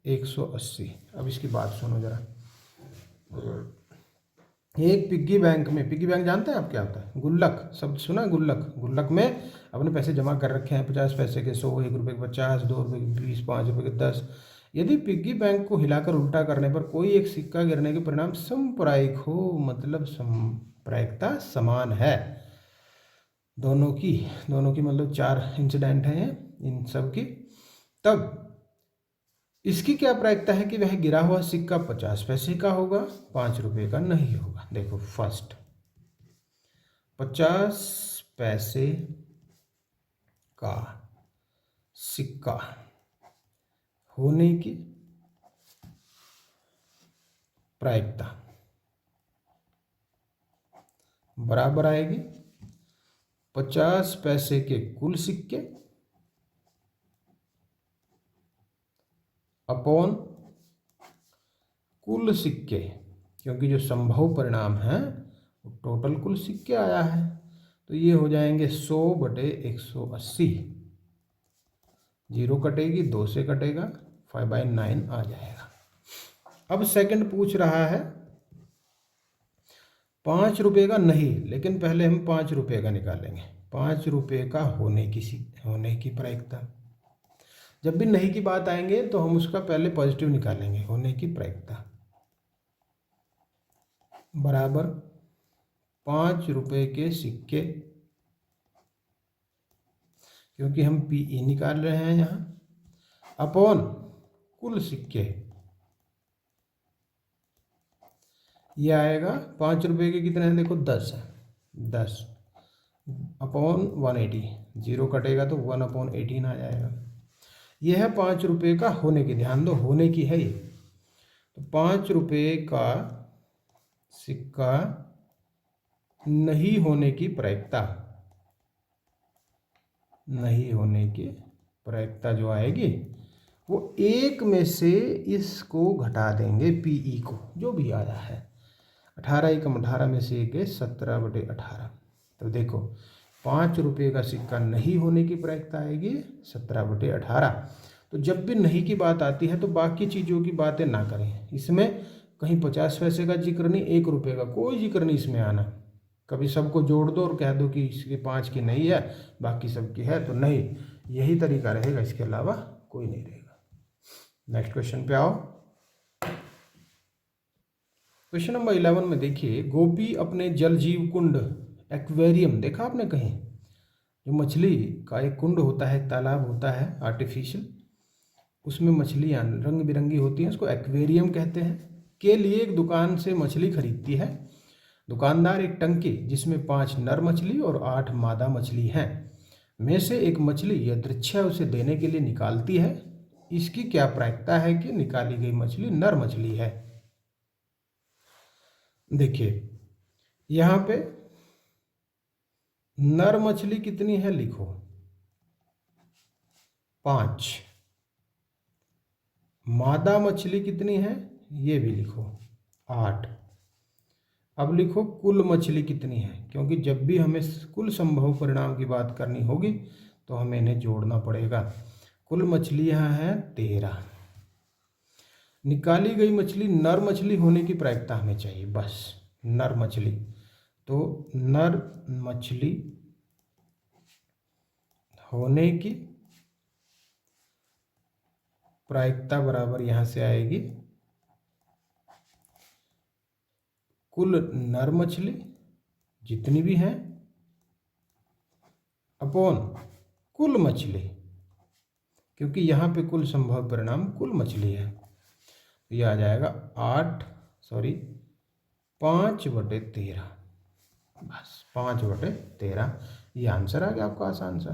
180। अब इसकी बात सुनो जरा। एक पिग्गी बैंक में, पिग्गी बैंक जानते हैं आप क्या होता है, गुल्लक, शब्द सुना, गुल्लक। गुल्लक में अपने पैसे जमा कर रखे हैं, 50 पैसे के 100, 1 रुपये के 50, 2 रुपये के 20, 5 रुपये के 10। यदि पिग्गी बैंक को हिलाकर उल्टा करने पर कोई एक सिक्का गिरने के परिणाम समप्रायिक हो, मतलब समप्रायिकता समान है दोनों की मतलब 4 इंसिडेंट हैं इन सब की, तब इसकी क्या प्रायिकता है कि वह गिरा हुआ सिक्का 50 पैसे का होगा, 5 रुपये का नहीं होगा। देखो फर्स्ट, 50 पैसे का सिक्का होने की प्रायिकता बराबर आएगी 50 पैसे के कुल सिक्के अपॉन कुल सिक्के, क्योंकि जो संभव परिणाम है वो टोटल कुल सिक्के आया है, तो ये हो जाएंगे 100/180। 0 कटेगी, 2 से कटेगा, 5/9 आ जाएगा। अब सेकंड पूछ रहा है 5 रुपये का नहीं, लेकिन पहले हम 5 रुपये का निकालेंगे। 5 रुपये का होने की प्रायिकता, जब भी नहीं की बात आएंगे तो हम उसका पहले पॉजिटिव निकालेंगे, होने की प्रायिकता बराबर 5 रुपये के सिक्के, क्योंकि हम PE निकाल रहे हैं यहाँ, अपॉन कुल सिक्के ये आएगा 5 रुपये के कितने हैं, देखो 10 है, 10/180, जीरो कटेगा तो 1/18 आ जाएगा। ये है 5 रुपये का होने की, ध्यान दो होने की है ये। तो 5 रुपये का सिक्का नहीं होने की प्रायिकता, नहीं होने की प्रायिकता जो आएगी वो 1 में से इसको घटा देंगे, पीई को, जो भी आया है 18 एकम 18 में से 1 17/18। तो देखो 5 रुपये का सिक्का नहीं होने की प्रायिकता आएगी 17/18। तो जब भी नहीं की बात आती है तो बाकी चीज़ों की बातें ना करें, इसमें कहीं 50 पैसे का जिक्र नहीं, 1 रुपये का कोई जिक्र नहीं इसमें आना। कभी सबको जोड़ दो और कह दो कि इसके 5 की नहीं है बाकी सबकी है, तो नहीं, यही तरीका रहेगा, इसके अलावा कोई नहीं रहेगा। नेक्स्ट क्वेश्चन पे आओ। क्वेश्चन नंबर 11 में देखिए, गोपी अपने जल जीव कुंड, एक्वेरियम देखा आपने कहीं, जो मछली का एक कुंड होता है, एक तालाब होता है आर्टिफिशियल, उसमें मछलियाँ रंग बिरंगी होती हैं, उसको एक्वेरियम कहते हैं, के लिए एक दुकान से मछली खरीदती है। दुकानदार एक टंकी जिसमें 5 नर मछली और 8 मादा मछली हैं में से एक मछली यदृच्छा उसे देने के लिए निकालती है। इसकी क्या प्रायिकता है कि निकाली गई मछली नर मछली है। देखिए यहाँ पे नर मछली कितनी है लिखो 5, मादा मछली कितनी है ये भी लिखो 8। अब लिखो कुल मछली कितनी है, क्योंकि जब भी हमें कुल संभव परिणाम की बात करनी होगी तो हमें इन्हें जोड़ना पड़ेगा। कुल मछलियाँ हैं 13। निकाली गई मछली नर मछली होने की प्रायिकता हमें चाहिए, बस नर मछली। तो नर मछली होने की प्रायिकता बराबर यहाँ से आएगी कुल नर मछली जितनी भी हैं अपॉन कुल मछली, क्योंकि यहाँ पे कुल संभव परिणाम कुल मछली है। तो ये आ जाएगा 5/13, बस 5/13। ये आंसर आ गया आपका आसान सा,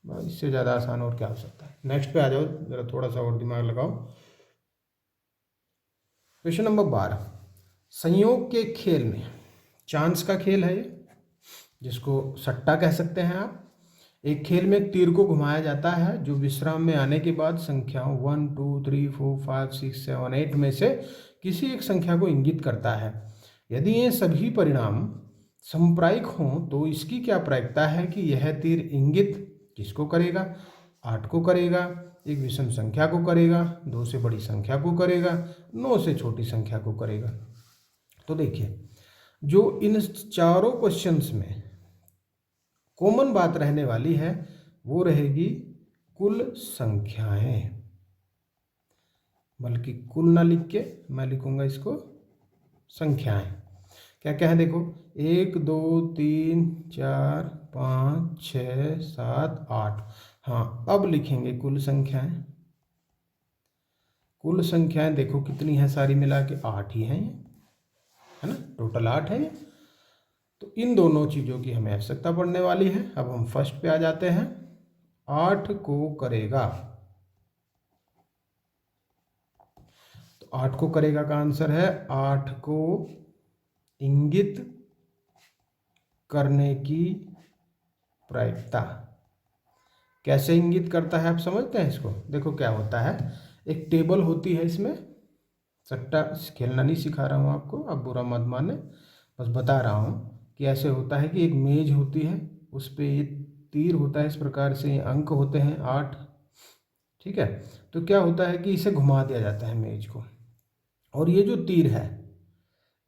बस इससे ज़्यादा आसान और क्या हो सकता है। नेक्स्ट पे आ जाओ, ज़रा थोड़ा सा और दिमाग लगाओ। क्वेश्चन नंबर 12, संयोग के खेल में, चांस का खेल है ये, जिसको सट्टा कह सकते हैं आप। एक खेल में एक तीर को घुमाया जाता है जो विश्राम में आने के बाद संख्याओं 1 2 3 4 5 6 7 8 में से किसी एक संख्या को इंगित करता है। यदि ये सभी परिणाम समप्रायिक हों तो इसकी क्या प्रायिकता है कि यह तीर इंगित किसको करेगा, 8 को करेगा, एक विषम संख्या को करेगा, 2 से बड़ी संख्या को करेगा, 9 से छोटी संख्या को करेगा। तो देखिए जो इन चारों क्वेश्चंस में कॉमन बात रहने वाली है वो रहेगी कुल संख्याएं, बल्कि कुल ना लिख के मैं लिखूंगा इसको संख्याएं। क्या क्या है देखो 1 2 3 4 5 6 7 8। हाँ अब लिखेंगे कुल संख्याएं। कुल संख्याएं देखो कितनी है, सारी मिला के 8 ही हैं, है ना, टोटल 8 है। तो इन दोनों चीज़ों की हमें आवश्यकता पड़ने वाली है। अब हम फर्स्ट पे आ जाते हैं, 8 को करेगा, तो 8 को करेगा का आंसर है 8 को इंगित करने की प्रायिकता। कैसे इंगित करता है आप समझते हैं इसको। देखो क्या होता है, एक टेबल होती है, इसमें सट्टा खेलना नहीं सिखा रहा हूँ आपको, आप बुरा मत माने, बस बता रहा हूँ कि ऐसे होता है कि एक मेज होती है, उस पर ये तीर होता है, इस प्रकार से ये अंक होते हैं 8, ठीक है। तो क्या होता है कि इसे घुमा दिया जाता है मेज को, और ये जो तीर है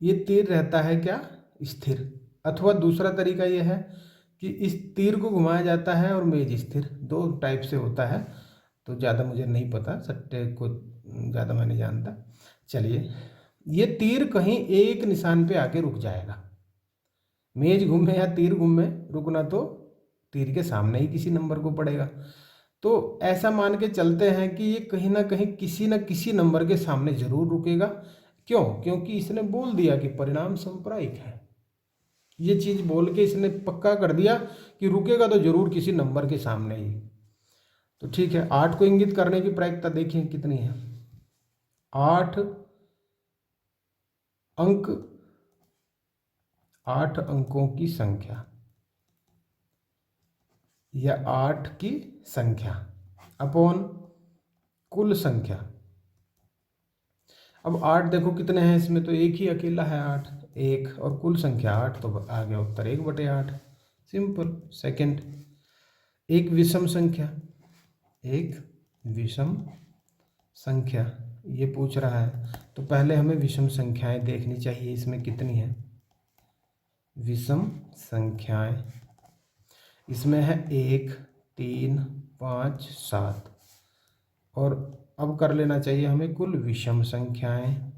ये तीर रहता है क्या स्थिर, अथवा दूसरा तरीका ये है कि इस तीर को घुमाया जाता है और मेज स्थिर, 2 टाइप से होता है। तो ज़्यादा मुझे नहीं पता, सट्टे को ज़्यादा मैं नहीं जानता। चलिए ये तीर कहीं एक निशान पे आके रुक जाएगा, मेज घूमे या तीर घूमे, रुकना तो तीर के सामने ही किसी नंबर को पड़ेगा। तो ऐसा मान के चलते हैं कि ये कहीं ना कहीं किसी न किसी नंबर के सामने ज़रूर रुकेगा, क्यों? क्योंकि इसने बोल दिया कि परिणाम सांप्रायिक है। ये चीज बोल के इसने पक्का कर दिया कि रुकेगा तो जरूर किसी नंबर के सामने ही। तो ठीक है, 8 को इंगित करने की प्रायिकता देखिए कितनी है। 8 अंक, 8 अंकों की संख्या या 8 की संख्या अपॉन कुल संख्या। अब 8 देखो कितने हैं इसमें, तो एक ही अकेला है 8, एक, और कुल संख्या 8, तो आ गया उत्तर 1/8। सिंपल। सेकंड, एक विषम संख्या, एक विषम संख्या ये पूछ रहा है, तो पहले हमें विषम संख्याएं देखनी चाहिए, इसमें कितनी है विषम संख्याएं। इसमें है 1, 3, 5, 7, और अब कर लेना चाहिए हमें कुल विषम संख्याएं।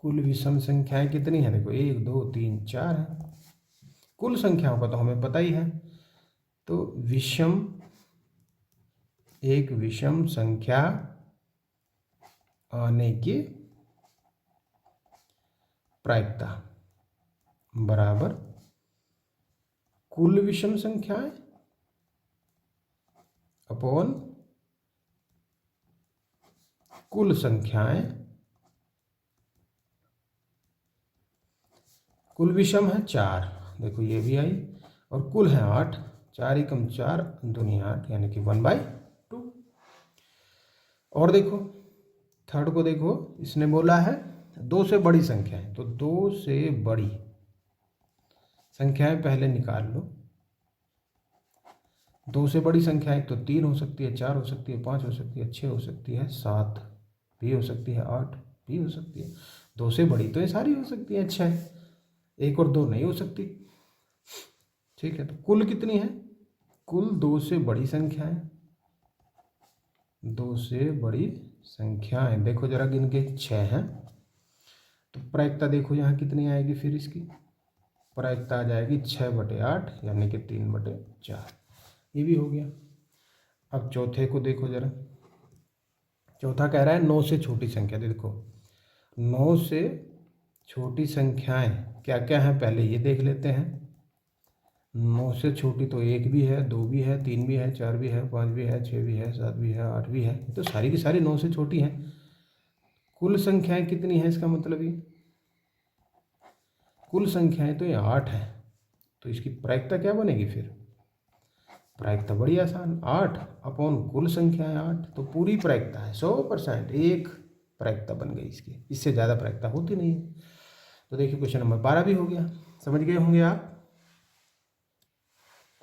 कुल विषम संख्याएं कितनी है, देखो 1, 2, 3, 4 है। कुल संख्याओं का तो हमें पता ही है, तो विषम, एक विषम संख्या आने की प्रायिकता बराबर कुल विषम संख्याएं अपॉन कुल संख्याएं। कुल विषम है 4, देखो ये भी आई, और कुल है 8, 4 एकम 4 दूनी 8, यानी कि 1/2। और देखो थर्ड को देखो, इसने बोला है 2 से बड़ी संख्याएं, तो 2 से बड़ी संख्याएं पहले निकाल लो। 2 से बड़ी संख्याएं तो 3 हो सकती है, 4 हो सकती है, 5 हो सकती है, 6 हो सकती है, 7 भी हो सकती है, 8 भी हो सकती है। 2 से बड़ी तो ये सारी हो सकती है, 6, 1 और 2 नहीं हो सकती। ठीक है, तो कुल कितनी है, कुल 2 से बड़ी संख्याएं, 2 से बड़ी संख्याएं देखो जरा गिन के 6 हैं, तो प्रायिकता देखो यहाँ कितनी आएगी, फिर इसकी प्रायिकता आ जाएगी 6/8, यानी कि 3/4। ये भी हो गया। अब चौथे को देखो जरा, चौथा कह रहा है 9 से छोटी संख्या। देखो 9 से छोटी संख्याएं क्या क्या हैं, पहले ये देख लेते हैं। 9 से छोटी तो 1 भी है, 2 भी है, 3 भी है, 4 भी है, 5 भी है, 6 भी है, 7 भी है, 8 भी है, तो सारी की सारी 9 से छोटी हैं। कुल संख्याएं कितनी है, इसका मतलब ये कुल संख्याएं तो ये 8 है, तो इसकी प्रायिकता क्या बनेगी फिर, प्रायिकता बड़ी आसान, 8 अपॉन कुल संख्याएं 8, तो पूरी प्रायिकता है 100%, एक प्रायिकता बन गई इसकी, इससे ज़्यादा प्रायिकता होती नहीं है। तो देखिए क्वेश्चन नंबर 12 भी हो गया, समझ गए होंगे आप।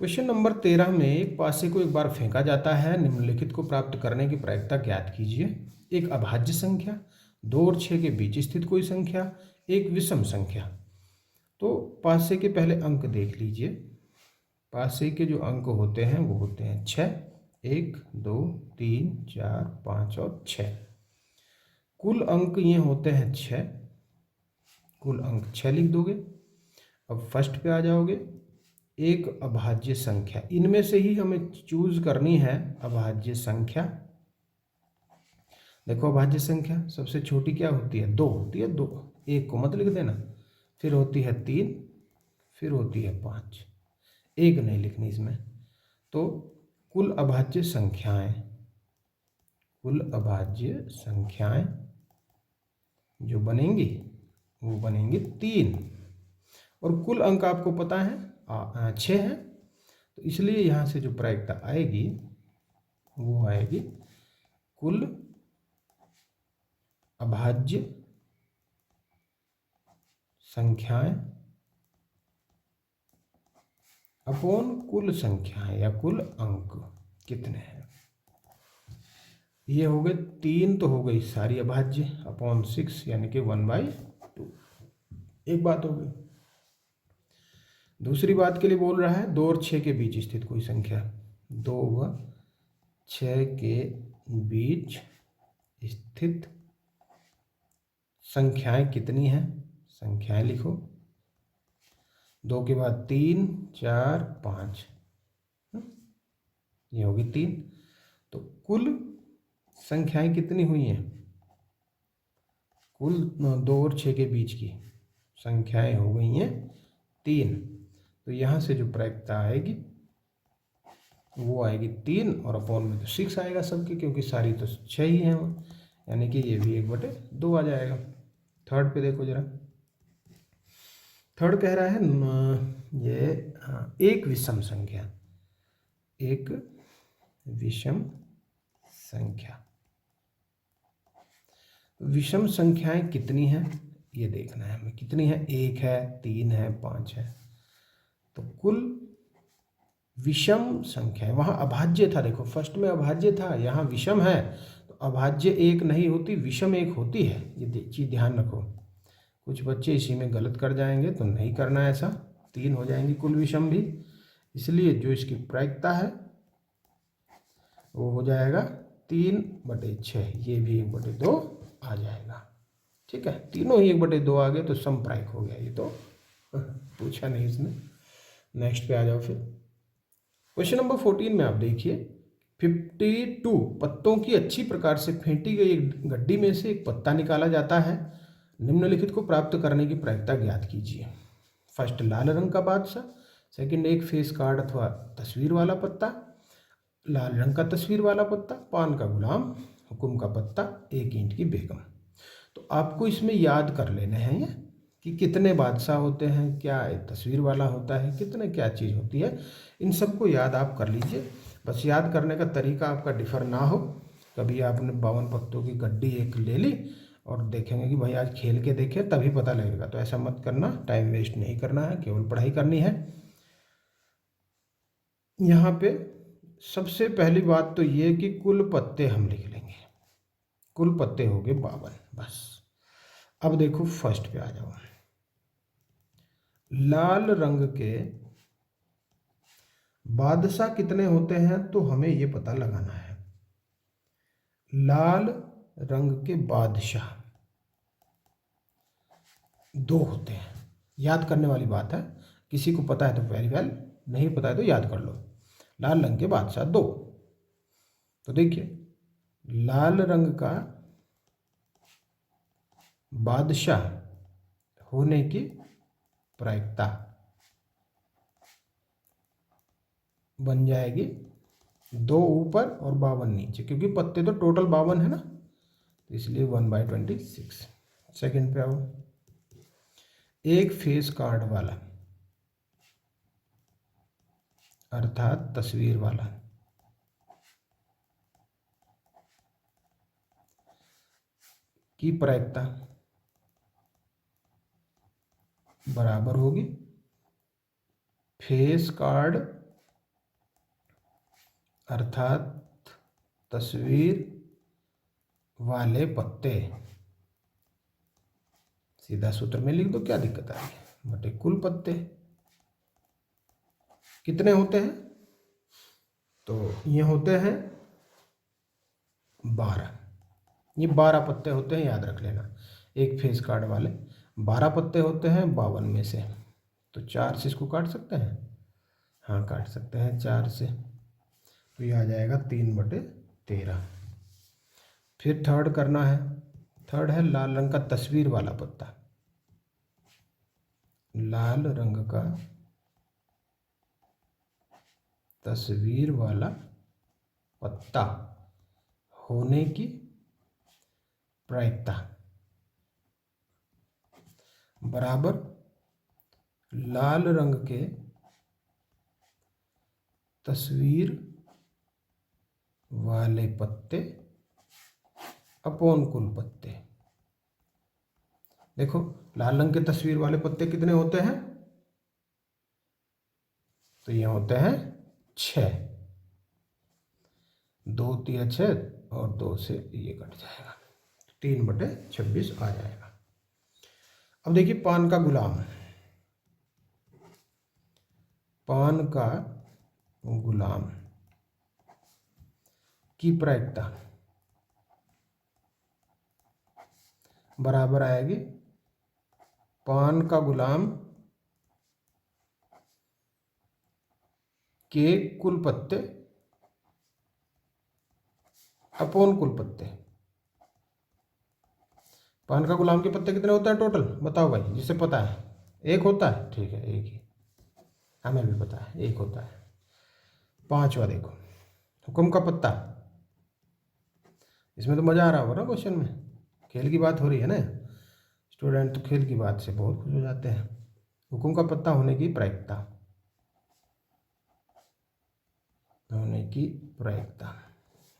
क्वेश्चन नंबर 13 में एक पासे को एक बार फेंका जाता है, निम्नलिखित को प्राप्त करने की प्रायिकता ज्ञात कीजिए। एक अभाज्य संख्या, 2 और 6 के बीच स्थित कोई संख्या, एक विषम संख्या। तो पासे के पहले अंक देख लीजिए। पासे के जो अंक होते हैं वो होते हैं 6, 1, 2, 3, 4, 5 और 6। कुल अंक ये होते हैं 6, कुल अंक 6 लिख दोगे। अब फर्स्ट पे आ जाओगे, एक अभाज्य संख्या, इनमें से ही हमें चूज करनी है अभाज्य संख्या। देखो अभाज्य संख्या सबसे छोटी क्या होती है, 2 होती है, 2, 1 को मत लिख देना, फिर होती है 3, फिर होती है 5, 1 नहीं लिखनी इसमें। तो कुल अभाज्य संख्याएं, कुल अभाज्य संख्याएं जो बनेंगी वो बनेंगी 3, और कुल अंक आपको पता है 6 है, तो इसलिए यहाँ से जो प्रायिकता आएगी वो आएगी कुल अभाज्य संख्याएं अपॉन कुल संख्याएं या कुल अंक कितने हैं। ये हो गए 3, तो हो गई सारी अभाज्य अपॉन 6, यानी कि 1/2। एक बात हो गई। दूसरी बात के लिए बोल रहा है 2 और 6 के बीच स्थित कोई संख्या, 2 व 6 के बीच स्थित संख्याएं कितनी हैं, संख्याएं लिखो। 2 के बाद 3, 4, 5, ये होगी 3, तो कुल संख्याएं कितनी हुई हैं, कुल 2 और 6 के बीच की संख्याएं हो गई हैं 3। तो यहाँ से जो प्रायिकता आएगी वो आएगी 3 और अपॉन में तो 6 आएगा सबकी, क्योंकि सारी तो 6 ही हैं, यानी कि ये भी 1/2 आ जाएगा। थर्ड पे देखो जरा, थर्ड कह रहा है ये एक विषम संख्या, एक विषम संख्या। विषम संख्याएं कितनी हैं ये देखना है हमें, कितनी है, 1 है, 3 है, 5 है। तो कुल विषम संख्या है, वहाँ अभाज्य था, देखो फर्स्ट में अभाज्य था, यहाँ विषम है, तो अभाज्य 1 नहीं होती, विषम 1 होती है, ये चीज़ ध्यान रखो। कुछ बच्चे इसी में गलत कर जाएंगे, तो नहीं करना ऐसा। 3 हो जाएंगी कुल विषम भी, इसलिए जो इसकी प्रायिकता है वो हो जाएगा 3/6, ये भी 1/2 आ जाएगा। ठीक है, तीनों ही 1/2 आ गए तो समप्रायिक हो गया। ये तो पूछा नहीं इसने। नेक्स्ट पे आ जाओ फिर। क्वेश्चन नंबर 14 में आप देखिए, 52 पत्तों की अच्छी प्रकार से फेंटी गई एक गड्डी में से एक पत्ता निकाला जाता है। निम्नलिखित को प्राप्त करने की प्रायिकता ज्ञात कीजिए। फर्स्ट, लाल रंग का बादशाह। सेकंड, एक फेस कार्ड अथवा तस्वीर वाला पत्ता। लाल रंग का तस्वीर वाला पत्ता, पान का गुलाम, हुकुम का पत्ता, एक ईंट की बेगम। तो आपको इसमें याद कर लेने हैं ये कि कितने बादशाह होते हैं, क्या एक तस्वीर वाला होता है, कितने क्या चीज़ होती है, इन सबको याद आप कर लीजिए। बस याद करने का तरीका आपका डिफर ना हो। कभी आपने 52 पत्तों की गड्डी एक ले ली और देखेंगे कि भाई आज खेल के देखें तभी पता लगेगा, तो ऐसा मत करना, टाइम वेस्ट नहीं करना है, केवल पढ़ाई करनी है। यहाँ पे सबसे पहली बात तो ये कि कुल पत्ते हम लिख लेंगे, कुल पत्ते हो गए 52 बस। अब देखो फर्स्ट पे आ जाओ, लाल रंग के बादशाह कितने होते हैं, तो हमें ये पता लगाना है। लाल रंग के बादशाह 2 होते हैं, याद करने वाली बात है। किसी को पता है तो वेरी वेल, नहीं पता है तो याद कर लो। लाल रंग के बादशाह 2। तो देखिए, लाल रंग का बादशाह होने की प्रायिकता बन जाएगी 2 ऊपर और 52 नीचे, क्योंकि पत्ते तो टोटल 52 है ना, तो इसलिए 1/26। सेकंड पे आओ, एक फेस कार्ड वाला अर्थात तस्वीर वाला की प्रायिकता बराबर होगी फेस कार्ड अर्थात तस्वीर वाले पत्ते, सीधा सूत्र में लिख दो, क्या दिक्कत आ रही है, बटे कुल पत्ते। कितने होते हैं, तो ये होते हैं 12। ये 12 पत्ते होते हैं, याद रख लेना। एक फेस कार्ड वाले 12 पत्ते होते हैं 52 में से, तो 4 से इसको काट सकते हैं, हाँ काट सकते हैं 4 से, तो ये आ जाएगा 3/13। फिर थर्ड करना है, थर्ड है लाल रंग का तस्वीर वाला पत्ता। लाल रंग का तस्वीर वाला पत्ता होने की प्रायिकता बराबर लाल रंग के तस्वीर वाले पत्ते अपॉन कुल पत्ते। देखो, लाल रंग के तस्वीर वाले पत्ते कितने होते हैं, तो ये होते हैं 6, 2 3 6 और 2 से ये कट जाएगा, 3/26 आ जाएगा। अब देखिए, पान का गुलाम, पान का गुलाम की प्रायिकता बराबर आएगी पान का गुलाम के कुल पत्ते अपॉन कुल पत्ते। पान का गुलाम के पत्ते कितने होते हैं टोटल, बताओ भाई, जिसे पता है। एक होता है, ठीक है, एक ही, हमें भी पता है एक होता है। पांचवा देखो, हुक्म का पत्ता। इसमें तो मज़ा आ रहा होगा ना क्वेश्चन में, खेल की बात हो रही है ना, स्टूडेंट तो खेल की बात से बहुत खुश हो जाते हैं। हुक्म का पत्ता होने की प्रायिकता, होने की प्रायिकता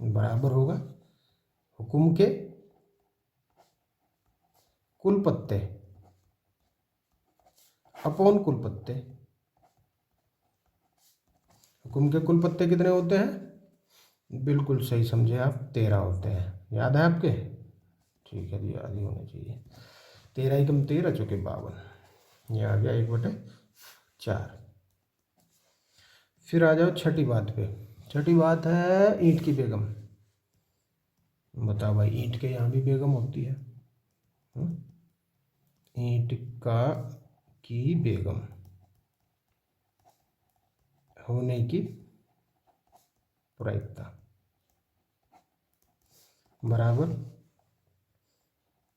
बराबर होगा हुक्म के कुल पत्ते अपॉन कुल पत्ते। हुक्म के कुल पत्ते कितने होते हैं, बिल्कुल सही समझे आप, 13 होते हैं। याद है आपके, ठीक है जी, याद ही होने चाहिए। 13 एकम 13 चौके 52, ये आ गया 1/4। फिर आ जाओ छठी बात पे। छठी बात है ईंट की बेगम। बताओ भाई, ईंट के यहाँ भी बेगम होती है। ईंट का की बेगम होने की प्रायिकता बराबर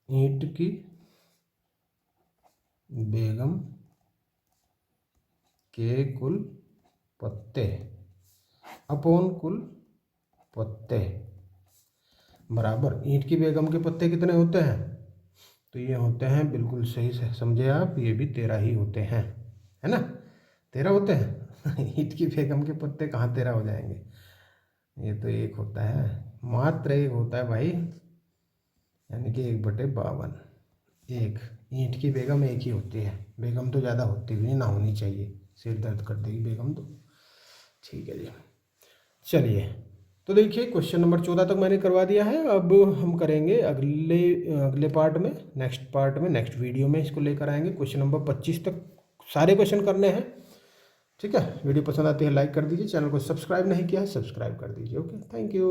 ईंट की बेगम के कुल पत्ते अपॉन कुल पत्ते बराबर ईंट की बेगम के पत्ते कितने होते हैं, तो ये होते हैं, बिल्कुल सही से समझे आप, ये भी 13 ही होते हैं, है ना, 13 होते हैं। ईंट की बेगम के पत्ते कहाँ 13 हो जाएंगे, ये तो एक होता है, मात्र एक होता है भाई, यानी कि 1/52। एक ईंट की बेगम एक ही होती है, बेगम तो ज़्यादा होती भी नहीं, ना होनी चाहिए, सिर दर्द कर देगी बेगम तो। ठीक है जी, चलिए, तो देखिए क्वेश्चन नंबर 14 तक मैंने करवा दिया है। अब हम करेंगे अगले अगले पार्ट में, नेक्स्ट पार्ट में, नेक्स्ट वीडियो में इसको लेकर आएंगे। क्वेश्चन नंबर 25 तक सारे क्वेश्चन करने हैं। ठीक है, वीडियो पसंद आती है लाइक कर दीजिए, चैनल को सब्सक्राइब नहीं किया है सब्सक्राइब कर दीजिए। Okay, thank you.